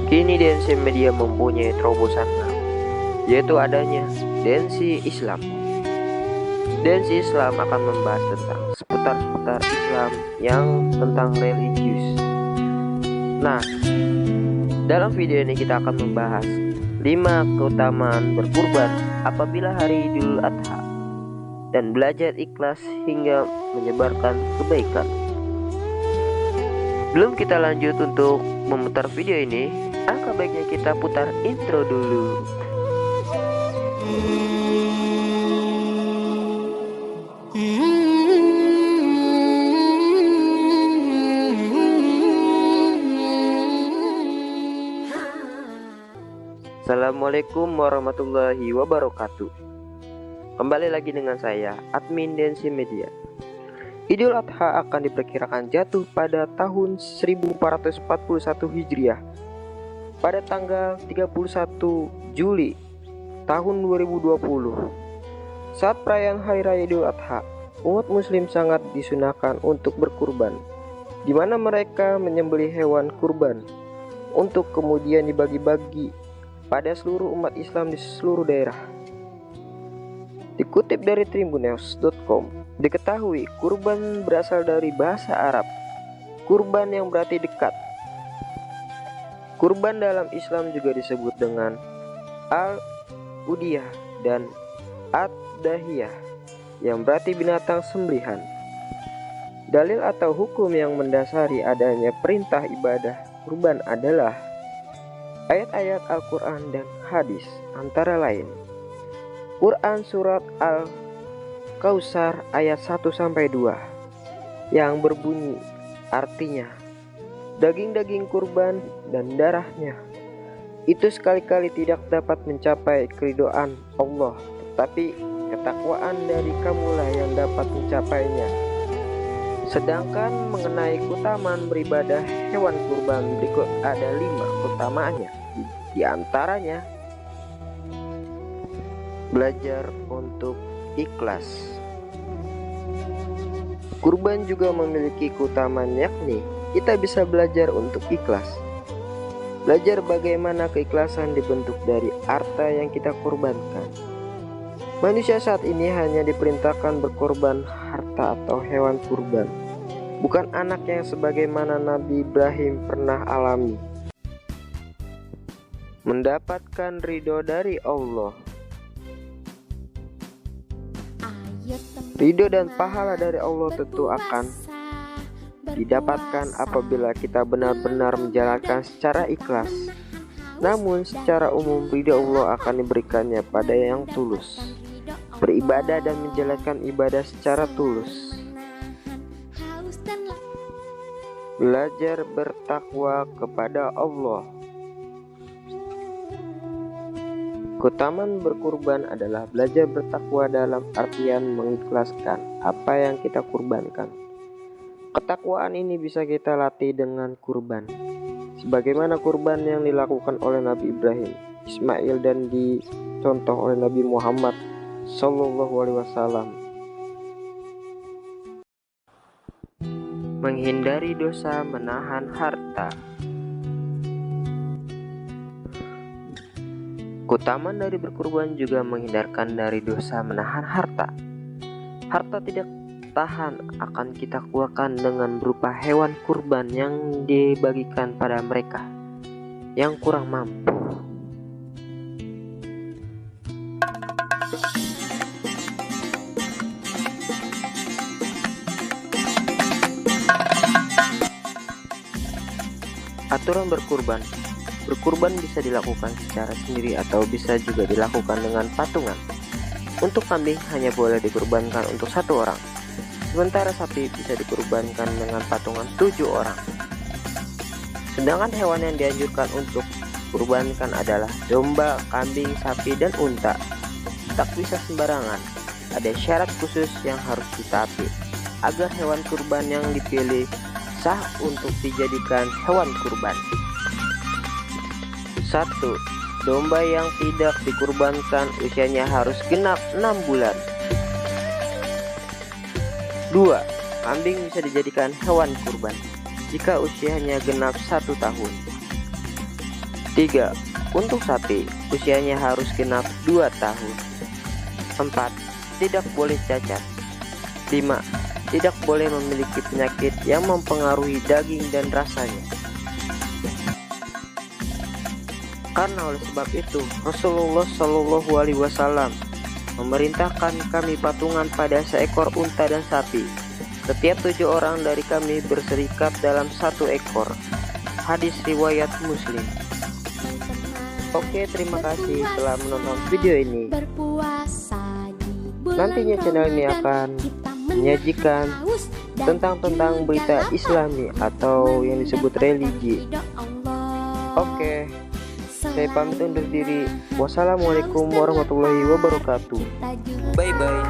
Kini Densi Media mempunyai terobosan baru, yaitu adanya Densi Islam. Densi Islam akan membahas tentang seputar Islam yang tentang religius. Nah, dalam video ini kita akan membahas 5 keutamaan berkurban apabila hari Idul Adha dan belajar ikhlas hingga menyebarkan kebaikan. Belum kita lanjut untuk memutar video ini, alangkah baiknya kita putar intro dulu. Assalamualaikum warahmatullahi wabarakatuh. Kembali lagi dengan saya, admin Densi Media. Idul Adha akan diperkirakan jatuh pada tahun 1441 Hijriah pada tanggal 31 Juli tahun 2020. Saat perayaan Hari Raya Idul Adha, umat muslim sangat disunahkan untuk berkurban, di mana mereka menyembelih hewan kurban untuk kemudian dibagi-bagi pada seluruh umat Islam di seluruh daerah. Dikutip dari tribunnews.com, diketahui kurban berasal dari bahasa Arab, kurban yang berarti dekat. Kurban dalam Islam juga disebut dengan al-udhiyah dan ad-dahiyah, yang berarti binatang sembelihan. Dalil atau hukum yang mendasari adanya perintah ibadah kurban adalah ayat-ayat Al-Quran dan hadis, antara lain Quran surat Al-Kautsar ayat 1-2 yang berbunyi artinya, daging-daging kurban dan darahnya itu sekali-kali tidak dapat mencapai keridhaan Allah, tetapi ketakwaan dari kamulah yang dapat mencapainya. Sedangkan mengenai keutamaan beribadah hewan kurban, berikut ada 5 keutamaannya. Di antaranya, belajar untuk ikhlas. Kurban juga memiliki keutamaan, yakni kita bisa belajar untuk ikhlas. Belajar bagaimana keikhlasan dibentuk dari harta yang kita kurbankan. Manusia saat ini hanya diperintahkan berkorban harta atau hewan kurban, bukan anak yang sebagaimana Nabi Ibrahim pernah alami. Mendapatkan ridho dari Allah. Ridho dan pahala dari Allah tentu akan didapatkan apabila kita benar-benar menjalankan secara ikhlas. Namun secara umum ridho Allah akan diberikannya pada yang tulus, beribadah dan menjalankan ibadah secara tulus. Belajar bertakwa kepada Allah. Keutamaan berkurban adalah belajar bertakwa dalam artian mengikhlaskan apa yang kita kurbankan. Ketakwaan ini bisa kita latih dengan kurban, sebagaimana kurban yang dilakukan oleh Nabi Ibrahim, Ismail, dan dicontoh oleh Nabi Muhammad SAW. Menghindari dosa menahan harta. Keutamaan dari berkurban juga menghindarkan dari dosa menahan harta. Harta tidak tahan akan kita keluarkan dengan berupa hewan kurban yang dibagikan pada mereka yang kurang mampu. Aturan berkurban. Berkurban bisa dilakukan secara sendiri atau bisa juga dilakukan dengan patungan. Untuk kambing hanya boleh dikurbankan untuk 1 orang, sementara sapi bisa dikurbankan dengan patungan 7 orang. Sedangkan hewan yang dianjurkan untuk dikurbankan adalah domba, kambing, sapi, dan unta. Tak bisa sembarangan, ada syarat khusus yang harus ditaati agar hewan kurban yang dipilih sah untuk dijadikan hewan kurban. 1. Domba yang tidak dikurbankan usianya harus genap 6 bulan. 2. Kambing bisa dijadikan hewan kurban jika usianya genap 1 tahun. 3. Untuk sapi, usianya harus genap 2 tahun. 4. Tidak boleh cacat. 5. Tidak boleh memiliki penyakit yang mempengaruhi daging dan rasanya. Karena oleh sebab itu, Rasulullah Shallallahu Alaihi Wasallam memerintahkan kami patungan pada seekor unta dan sapi. Setiap 7 orang dari kami berserikat dalam 1 ekor. Hadis riwayat Muslim. Oke, terima kasih telah menonton video ini. Nantinya channel ini akan menyajikan tentang berita Islami atau yang disebut religi. Oke, saya pamit undur diri. Wassalamualaikum warahmatullahi wabarakatuh. Bye bye.